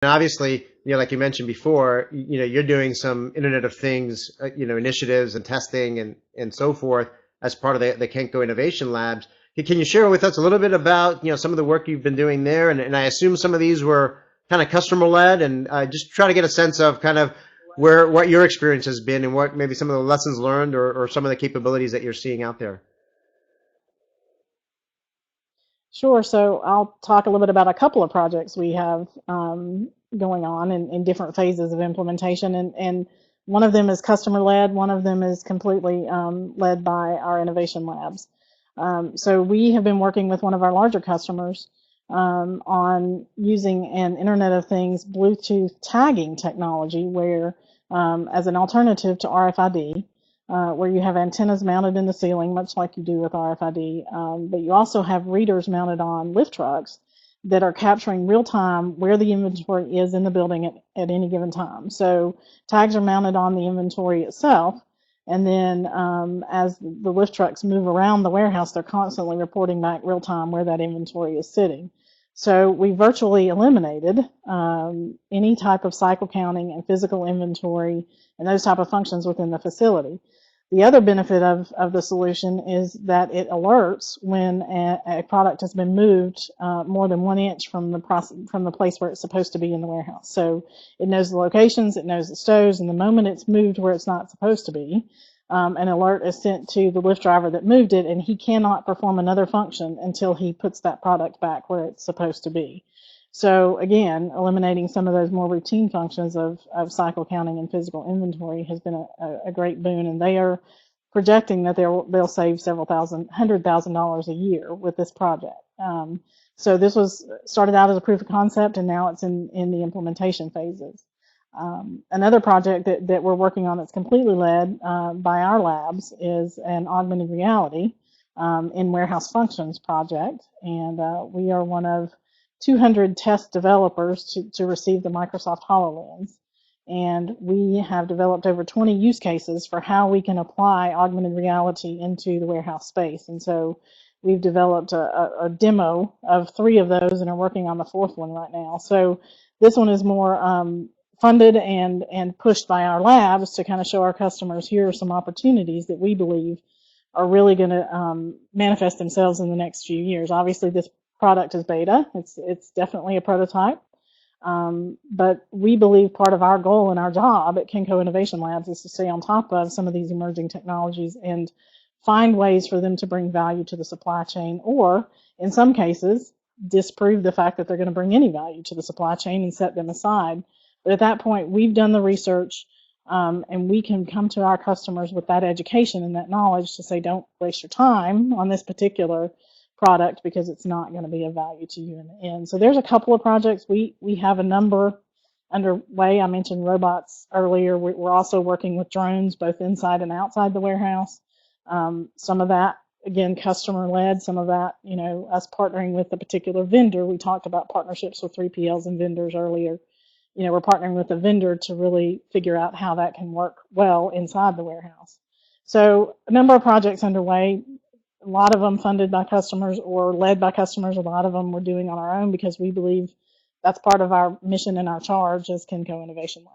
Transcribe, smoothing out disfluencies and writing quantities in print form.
obviously, like you mentioned before, you're doing some Internet of Things, initiatives and testing and so forth as part of the Kenco Innovation Labs. Can you share with us a little bit about, some of the work you've been doing there? And I assume some of these were kind of customer led, and just try to get a sense of kind of what your experience has been and what maybe some of the lessons learned or some of the capabilities that you're seeing out there. Sure. So I'll talk a little bit about a couple of projects we have going on in different phases of implementation. And one of them is customer led, one of them is completely led by our innovation labs. So we have been working with one of our larger customers on using an Internet of Things Bluetooth tagging technology where, as an alternative to RFID, where you have antennas mounted in the ceiling, much like you do with RFID, but you also have readers mounted on lift trucks that are capturing real time where the inventory is in the building at any given time. So tags are mounted on the inventory itself, and then as the lift trucks move around the warehouse, they're constantly reporting back real time where that inventory is sitting. So we virtually eliminated any type of cycle counting and physical inventory and those type of functions within the facility. The other benefit of the solution is that it alerts when a product has been moved more than 1 inch from the place where it's supposed to be in the warehouse. So it knows the locations, it knows the stows, and the moment it's moved where it's not supposed to be, an alert is sent to the lift driver that moved it, and he cannot perform another function until he puts that product back where it's supposed to be. So again, eliminating some of those more routine functions of cycle counting and physical inventory has been a great boon, and they are projecting that they'll save $100,000 a year with this project. So this was started out as a proof of concept, and now it's in the implementation phases. Another project that we're working on that's completely led by our labs is an augmented reality in warehouse functions project, and we are one of 200 test developers to receive the Microsoft HoloLens. And we have developed over 20 use cases for how we can apply augmented reality into the warehouse space. And so we've developed a demo of 3 of those and are working on the 4th one right now. So this one is more funded and pushed by our labs to kind of show our customers here are some opportunities that we believe are really going to manifest themselves in the next few years. Obviously, this product is beta. It's definitely a prototype. But we believe part of our goal and our job at Kenco Innovation Labs is to stay on top of some of these emerging technologies and find ways for them to bring value to the supply chain, or in some cases, disprove the fact that they're going to bring any value to the supply chain and set them aside. But at that point, we've done the research, and we can come to our customers with that education and that knowledge to say, don't waste your time on this particular product because it's not going to be of value to you in the end. So there's a couple of projects. We have a number underway. I mentioned robots earlier. We're also working with drones both inside and outside the warehouse. Some of that, again, customer led. Some of that, us partnering with a particular vendor. We talked about partnerships with 3PLs and vendors earlier. We're partnering with a vendor to really figure out how that can work well inside the warehouse. So a number of projects underway. A lot of them funded by customers or led by customers. A lot of them we're doing on our own because we believe that's part of our mission and our charge as Kenco Innovation Lab.